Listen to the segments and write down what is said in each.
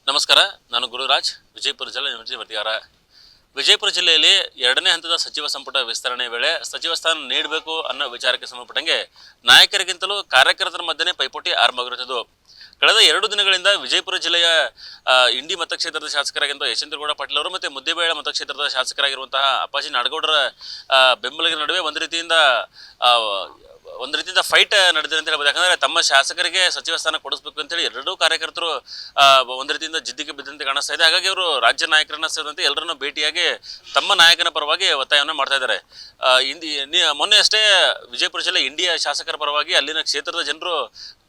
ನಮಸ್ಕಾರ, ನಾನು ಗುರುರಾಜ್, ವಿಜಯಪುರ ಜಿಲ್ಲೆ ವರದಿಗಾರ. ವಿಜಯಪುರ ಜಿಲ್ಲೆಯಲ್ಲಿ ಎರಡನೇ ಹಂತದ ಸಚಿವ ಸಂಪುಟ ವಿಸ್ತರಣೆ ವೇಳೆ ಸಚಿವ ಸ್ಥಾನ ನೀಡಬೇಕು ಅನ್ನೋ ವಿಚಾರಕ್ಕೆ ಸಂಬಂಧಪಟ್ಟಂಗೆ ನಾಯಕರಿಗಿಂತಲೂ ಕಾರ್ಯಕರ್ತರ ಮಧ್ಯೆ ಪೈಪೋಟಿ ಆರಂಭವಾಗಿರುತ್ತದೆ. ಕಳೆದ 2 ದಿನಗಳಿಂದ ವಿಜಯಪುರ ಜಿಲ್ಲೆಯ ಇಂಡಿ ಮತಕ್ಷೇತ್ರದ ಶಾಸಕರಾಗಿರುವಂತಹ ಯಶವಂತಗೌಡ ಪಾಟೀಲ್ ಅವರು ಮತ್ತು ಮುದ್ದೇಬೇಳ ಮತಕ್ಷೇತ್ರದ ಶಾಸಕರಾಗಿರುವಂತಹ ಅಪ್ಪಾಜಿ ನಾಡಗೌಡರ ಬೆಂಬಲಿಗರ ನಡುವೆ ಒಂದು ರೀತಿಯಿಂದ ಫೈಟ್ ನಡೆದಿದೆ ಅಂತ ಹೇಳ್ಬೋದು. ಯಾಕಂದರೆ ತಮ್ಮ ಶಾಸಕರಿಗೆ ಸಚಿವ ಸ್ಥಾನ ಕೊಡಿಸ್ಬೇಕು ಅಂತೇಳಿ ಎರಡೂ ಕಾರ್ಯಕರ್ತರು ಒಂದು ರೀತಿಯಿಂದ ಜಿದ್ದಿಗೆ ಬಿದ್ದಂತೆ ಕಾಣಿಸ್ತಾ ಇದೆ. ಹಾಗಾಗಿ ಅವರು ರಾಜ್ಯ ನಾಯಕರನ್ನ ಸೇರಿದಂತೆ ಎಲ್ಲರನ್ನೂ ಭೇಟಿಯಾಗಿ ತಮ್ಮ ನಾಯಕನ ಪರವಾಗಿ ಒತ್ತಾಯವನ್ನು ಮಾಡ್ತಾ ಇದ್ದಾರೆ. ಮೊನ್ನೆ ಅಷ್ಟೇ ವಿಜಯಪುರ ಜಿಲ್ಲೆ ಇಂಡಿಯ ಶಾಸಕರ ಪರವಾಗಿ ಅಲ್ಲಿನ ಕ್ಷೇತ್ರದ ಜನರು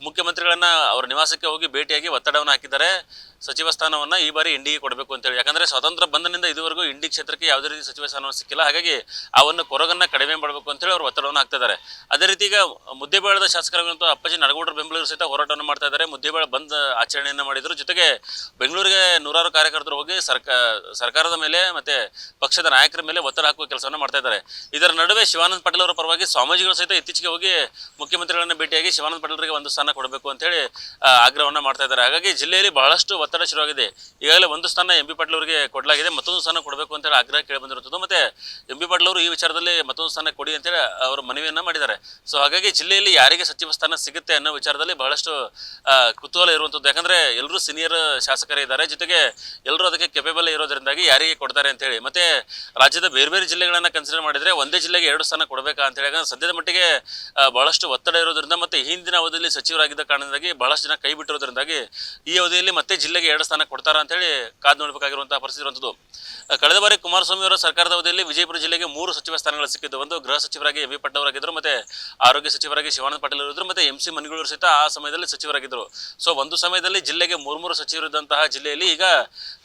ಮುಖ್ಯಮಂತ್ರಿಗಳನ್ನ ಅವರ ನಿವಾಸಕ್ಕೆ ಹೋಗಿ ಭೇಟಿಯಾಗಿ ಒತ್ತಡವನ್ನು ಹಾಕಿದ್ದಾರೆ. ಸಚಿವ ಸ್ಥಾನವನ್ನು ಈ ಬಾರಿ ಇಂಡಿಗೆ ಕೊಡಬೇಕು ಅಂತೇಳಿ. ಯಾಕಂದರೆ ಸ್ವತಂತ್ರ ಬಂಧನಿಂದ ಇದುವರೆಗೂ ಇಂಡಿ ಕ್ಷೇತ್ರಕ್ಕೆ ಯಾವುದೇ ರೀತಿ ಸಚಿವ ಸ್ಥಾನವನ್ನು ಸಿಕ್ಕಿಲ್ಲ. ಹಾಗಾಗಿ ಆ ಒಂದು ಕೊರಗನ್ನು ಕಡಿಮೆ ಮಾಡಬೇಕು ಅಂತೇಳಿ ಅವರು ಒತ್ತಡವನ್ನು ಹಾಕ್ತಿದ್ದಾರೆ. ಅದೇ ರೀತಿ ಈಗ ಮುದ್ದೇಬೇಳದ ಶಾಸಕರಾಗಿರುವಂಥ ಅಪ್ಪಾಜಿ ನಾಡಗೌಡರ ಬೆಂಬಲಿಗರು ಸಹಿತ ಹೋರಾಟವನ್ನು ಮಾಡ್ತಾ ಇದ್ದಾರೆ. ಮುದ್ದೇಬೇಳ ಬಂದ್ ಆಚರಣೆಯನ್ನು ಮಾಡಿದರು. ಜೊತೆಗೆ ಬೆಂಗಳೂರಿಗೆ ನೂರಾರು ಕಾರ್ಯಕರ್ತರು ಹೋಗಿ ಸರ್ಕಾರದ ಮೇಲೆ ಮತ್ತೆ ಪಕ್ಷದ ನಾಯಕರ ಮೇಲೆ ಒತ್ತಡ ಹಾಕುವ ಕೆಲಸವನ್ನು ಮಾಡ್ತಾ ಇದ್ದಾರೆ. ಇದರ ನಡುವೆ ಶಿವಾನಂದ ಪಾಟೀಲ್ ಅವರ ಪರವಾಗಿ ಸ್ವಾಮೀಜಿಗಳು ಸಹಿತ ಇತ್ತೀಚೆಗೆ ಹೋಗಿ ಮುಖ್ಯಮಂತ್ರಿಗಳನ್ನ ಭೇಟಿಯಾಗಿ ಶಿವಾನಂದ ಪಾಟೀಲರಿಗೆ ಒಂದು ಸ್ಥಾನ ಕೊಡಬೇಕು ಅಂತೇಳಿ ಆಗ್ರಹವನ್ನು ಮಾಡ್ತಾ ಇದ್ದಾರೆ. ಹಾಗಾಗಿ ಜಿಲ್ಲೆಯಲ್ಲಿ ಬಹಳಷ್ಟು ಒತ್ತಡ ಶುರುವಾಗಿದೆ. ಈಗಾಗಲೇ ಒಂದು ಸ್ಥಾನ ಎಂ ಬಿ ಪಾಟೀಲ್ ಅವರಿಗೆ ಕೊಡಲಾಗಿದೆ, ಮತ್ತೊಂದು ಸ್ಥಾನ ಕೊಡಬೇಕು ಅಂತೇಳಿ ಆಗ್ರಹ ಕೇಳಿ ಬಂದಿರುತ್ತದೆ. ಮತ್ತೆ ಎಂ ಬಿ ಪಾಟೀಲ್ ಅವರು ಈ ವಿಚಾರದಲ್ಲಿ ಮತ್ತೊಂದು ಸ್ಥಾನ ಕೊಡಿ ಅಂತೇಳಿ ಅವರು ಮನವಿಯನ್ನು ಮಾಡಿದ್ದಾರೆ. ಸೊ ಹಾಗಾಗಿ ಜಿಲ್ಲೆಯಲ್ಲಿ ಯಾರಿಗೆ ಸಚಿವ ಸ್ಥಾನ ಸಿಗುತ್ತೆ ಅನ್ನೋ ವಿಚಾರದಲ್ಲಿ ಬಹಳಷ್ಟು ಕುತೂಹಲ ಇರುವಂಥದ್ದು. ಯಾಕಂದರೆ ಎಲ್ಲರೂ ಸೀನಿಯರ್ ಶಾಸಕರೇ ಇದ್ದಾರೆ, ಜೊತೆಗೆ ಎಲ್ಲರೂ ಅದಕ್ಕೆ ಕೆಪೇಬಲ್ ಇರೋದ್ರಿಂದಾಗಿ ಯಾರಿಗೆ ಕೊಡ್ತಾರೆ ಅಂತೇಳಿ. ಮತ್ತೆ ರಾಜ್ಯದ ಬೇರೆ ಬೇರೆ ಜಿಲ್ಲೆಗಳನ್ನು ಕನ್ಸಿಡರ್ ಮಾಡಿದರೆ ಒಂದೇ ಜಿಲ್ಲೆಗೆ 2 ಸ್ಥಾನ ಕೊಡಬೇಕಾ ಅಂತೇಳಿ. ಯಾಕಂದ್ರೆ ಸದ್ಯದ ಮಟ್ಟಿಗೆ ಬಹಳಷ್ಟು ಒತ್ತಡ ಇರೋದ್ರಿಂದ ಮತ್ತೆ ಹಿಂದಿನ ಅವಧಿಯಲ್ಲಿ ಸಚಿವರಾಗಿದ್ದ ಕಾರಣದಿಂದಾಗಿ ಬಹಳಷ್ಟು ಜನ ಕೈ ಬಿಟ್ಟಿರೋದ್ರಿಂದಾಗಿ ಈ ಅವಧಿಯಲ್ಲಿ ಮತ್ತೆ ಜಿಲ್ಲೆಗೆ 2 ಸ್ಥಾನ ಕೊಡ್ತಾರಾ ಅಂತೇಳಿ ಕಾದು ನೋಡಬೇಕಾಗಿರುವಂತಹ ಪರಿಸ್ಥಿತಿ ಇರುವಂಥದ್ದು. ಕಳೆದ ಬಾರಿ ಕುಮಾರಸ್ವಾಮಿ ಅವರ ಸರ್ಕಾರದ ಅವಧಿಯಲ್ಲಿ ವಿಜಯಪುರ ಜಿಲ್ಲೆಗೆ 3 ಸಚಿವ ಸ್ಥಾನಗಳು ಸಿಕ್ಕಿದ್ದು. ಒಂದು ಗೃಹ ಸಚಿವರಾಗಿ ಎಂ ಬಿ ಪಾಟೀಲ್ ಅವರಾಗಿದ್ದರು, ಮತ್ತೆ ಆರೋಗ್ಯ ಸಚಿವರಾಗಿ ಶಿವಾನಂದ ಪಾಟೀಲ್ ಅವರಿದ್ದರು, ಮತ್ತೆ MC ಮನಿಗಳವರು ಸಹಿತ ಆ ಸಮಯದಲ್ಲಿ ಸಚಿವರಾಗಿದ್ದರು. ಸೊ ಒಂದು ಸಮಯದಲ್ಲಿ ಜಿಲ್ಲೆಗೆ 3 ಸಚಿವರಿದ್ದಂತಹ ಜಿಲ್ಲೆಯಲ್ಲಿ ಈಗ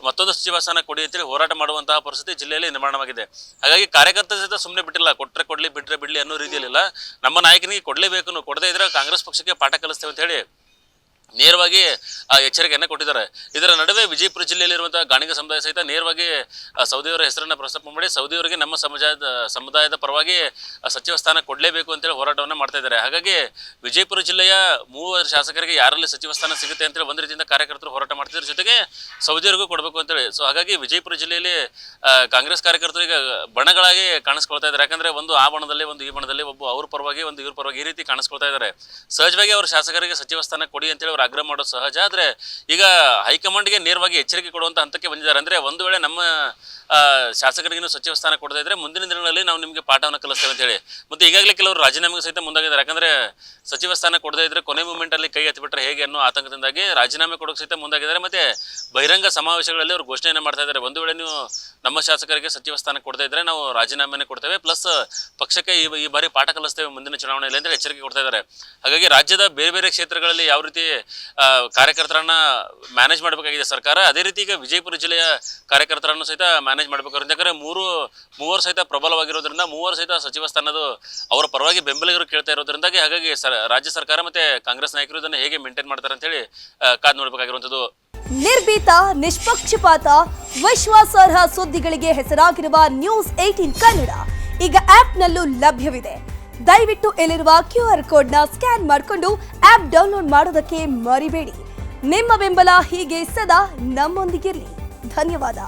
ಮತ್ತೊಂದು ಸಚಿವ ಸ್ಥಾನ ಕೊಡಿ ಅಂತೇಳಿ ಹೋರಾಟ ಮಾಡುವಂತಹ ಪರಿಸ್ಥಿತಿ ಜಿಲ್ಲೆಯಲ್ಲಿ ನಿರ್ಮಾಣವಾಗಿದೆ. ಹಾಗಾಗಿ ಕಾರ್ಯಕರ್ತರ ಸಹಿತ ಸುಮ್ಮನೆ ಬಿಟ್ಟಿಲ್ಲ, ಕೊಟ್ಟರೆ ಕೊಡಲಿ ಬಿಟ್ಟರೆ ಬಿಡಲಿ ಅನ್ನೋ ರೀತಿಯಲ್ಲಿಲ್ಲ. ನಮ್ಮ ನಾಯಕನಿಗೆ ಕೊಡಲೇಬೇಕು, ಕೊಡದೇ ಇದ್ರೆ ಕಾಂಗ್ರೆಸ್ ಪಕ್ಷಕ್ಕೆ ಪಾಠ ಕಲಿಸ್ತೇವೆ ಅಂತ ಹೇಳಿ ನೇರವಾಗಿ ಎಚ್ಚರಿಕೆಯನ್ನು ಕೊಟ್ಟಿದ್ದಾರೆ. ಇದರ ನಡುವೆ ವಿಜಯಪುರ ಜಿಲ್ಲೆಯಲ್ಲಿರುವಂತಹ ಗಾಣಿಗ ಸಮುದಾಯ ಸಹಿತ ನೇರವಾಗಿ ಸೌದಿಯವರ ಹೆಸರನ್ನು ಪ್ರಸ್ತಾಪ ಮಾಡಿ ಸೌದಿಯವರಿಗೆ ನಮ್ಮ ಸಮುದಾಯದ ಪರವಾಗಿ ಸಚಿವ ಸ್ಥಾನ ಕೊಡಲೇಬೇಕು ಅಂತೇಳಿ ಹೋರಾಟವನ್ನು ಮಾಡ್ತಾ ಇದ್ದಾರೆ. ಹಾಗಾಗಿ ವಿಜಯಪುರ ಜಿಲ್ಲೆಯ 3 ಶಾಸಕರಿಗೆ ಯಾರಲ್ಲಿ ಸಚಿವ ಸ್ಥಾನ ಸಿಗುತ್ತೆ ಅಂತೇಳಿ ಒಂದು ರೀತಿಯಿಂದ ಕಾರ್ಯಕರ್ತರು ಹೋರಾಟ ಮಾಡ್ತಿದ್ದಾರೆ, ಜೊತೆಗೆ ಸೌದಿಯವರಿಗೂ ಕೊಡಬೇಕು ಅಂತೇಳಿ. ಸೊ ಹಾಗಾಗಿ ವಿಜಯಪುರ ಜಿಲ್ಲೆಯಲ್ಲಿ ಕಾಂಗ್ರೆಸ್ ಕಾರ್ಯಕರ್ತರು ಈಗ ಬಣಗಳಾಗಿ ಕಾಣಿಸ್ಕೊಳ್ತಾ ಇದ್ದಾರೆ. ಯಾಕಂದರೆ ಒಂದು ಆ ಬಣದಲ್ಲಿ, ಒಂದು ಈ ಬಣದಲ್ಲಿ, ಒಬ್ಬ ಅವ್ರ ಪರವಾಗಿ, ಒಂದು ಇವ್ರ ಪರವಾಗಿ ಈ ರೀತಿ ಕಾಣಿಸ್ಕೊಳ್ತಾ ಇದ್ದಾರೆ. ಸಹಜವಾಗಿ ಅವರು ಶಾಸಕರಿಗೆ ಸಚಿವ ಸ್ಥಾನ ಕೊಡಿ ಅಂತೇಳಿ ಅವರು ಆಗ್ರಹ ಮಾಡೋದು ಸಹಜ. ಆದರೆ ಈಗ ಹೈಕಮಾಂಡ್ಗೆ ನೇರವಾಗಿ ಎಚ್ಚರಿಕೆ ಕೊಡುವಂಥ ಹಂತಕ್ಕೆ ಬಂದಿದ್ದಾರೆ. ಅಂದರೆ ಒಂದು ವೇಳೆ ನಮ್ಮ ಶಾಸಕರಿಗೂ ಸಚಿವ ಸ್ಥಾನ ಕೊಡದೇ ಇದ್ರೆ ಮುಂದಿನ ದಿನಗಳಲ್ಲಿ ನಾವು ನಿಮಗೆ ಪಾಠವನ್ನು ಕಲಿಸ್ತೇವೆ ಅಂತೇಳಿ. ಮತ್ತು ಈಗಾಗಲೇ ಕೆಲವರು ರಾಜೀನಾಮೆಗೆ ಸಹಿತ ಮುಂದಾಗಿದ್ದಾರೆ. ಯಾಕಂದರೆ ಸಚಿವ ಸ್ಥಾನ ಕೊಡದೇ ಇದ್ರೆ ಕೊನೆ ಮೂಮೆಂಟಲ್ಲಿ ಕೈ ಎತ್ತಿಬಿಟ್ರೆ ಹೇಗೆ ಅನ್ನೋ ಆತಂಕದಿಂದಾಗಿ ರಾಜೀನಾಮೆ ಕೊಡೋಕೆ ಸಹಿತ ಮುಂದಾಗಿದ್ದಾರೆ. ಮತ್ತು ಬಹಿರಂಗ ಸಮಾವೇಶಗಳಲ್ಲಿ ಅವರು ಘೋಷಣೆಯನ್ನು ಮಾಡ್ತಾ ಇದ್ದಾರೆ. ಒಂದು ವೇಳೆ ನೀವು ನಮ್ಮ ಶಾಸಕರಿಗೆ ಸಚಿವ ಸ್ಥಾನ ಕೊಡದೇ ಇದ್ರೆ ನಾವು ರಾಜೀನಾಮೆಯನ್ನು ಕೊಡ್ತೇವೆ, ಪ್ಲಸ್ ಪಕ್ಷಕ್ಕೆ ಈ ಬಾರಿ ಪಾಠ ಕಲಿಸ್ತೇವೆ ಮುಂದಿನ ಚುನಾವಣೆಯಲ್ಲಿ ಅಂತ ಎಚ್ಚರಿಕೆ ಕೊಡ್ತಾ ಇದ್ದಾರೆ. ಹಾಗಾಗಿ ರಾಜ್ಯದ ಬೇರೆ ಬೇರೆ ಕ್ಷೇತ್ರಗಳಲ್ಲಿ ಯಾವ ರೀತಿ ಕಾರ್ಯಕರ್ತರನ್ನ ಮ್ಯಾನೇಜ್ ಮಾಡಬೇಕಾಗಿದೆ ಸರ್ಕಾರ, ಅದೇ ರೀತಿ ಈಗ ವಿಜಯಪುರ ಜಿಲ್ಲೆಯ ಕಾರ್ಯಕರ್ತರನ್ನು ಸಹಿತ ಮ್ಯಾನೇಜ್ ಮಾಡಬೇಕಾಗುತ್ತೆ. ಯಾಕಂದರೆ ಮೂವರು ಸಹಿತ ಪ್ರಬಲವಾಗಿರೋದ್ರಿಂದ, 3 ಸಹಿತ ಸಚಿವ ಸ್ಥಾನದ ಅವರ ಪರವಾಗಿ ಬೆಂಬಲಿಗರು ಕೇಳ್ತಾ ಇರೋದ್ರಿಂದಾಗಿ ಹಾಗಾಗಿ ರಾಜ್ಯ ಸರ್ಕಾರ ಮತ್ತೆ ಕಾಂಗ್ರೆಸ್ ನಾಯಕರು ಇದನ್ನು ಹೇಗೆ ಮೇಂಟೈನ್ ಮಾಡ್ತಾರೆ ಅಂತೇಳಿ ಕಾದು ನೋಡಬೇಕಾಗಿರುವಂಥದ್ದು. ನಿರ್ಭೀತ, ನಿಷ್ಪಕ್ಷಪಾತ, ವಿಶ್ವಾಸಾರ್ಹ ಸುದ್ದಿಗಳಿಗೆ ಹೆಸರಾಗಿರುವ ನ್ಯೂಸ್ 18 ಕನ್ನಡ ಈಗ ಆಪ್ನಲ್ಲೂ ಲಭ್ಯವಿದೆ. ದಯವಿಟ್ಟು ಇಲ್ಲಿರುವ QR ಕೋಡ್ನ ಸ್ಕ್ಯಾನ್ ಮಾಡಿಕೊಂಡು ಆಪ್ ಡೌನ್ಲೋಡ್ ಮಾಡೋದಕ್ಕೆ ಮರಿಬೇಡಿ. ನಿಮ್ಮ ಬೆಂಬಲ ಹೀಗೆ ಸದಾ ನಮ್ಮೊಂದಿಗಿರಲಿ. ಧನ್ಯವಾದ.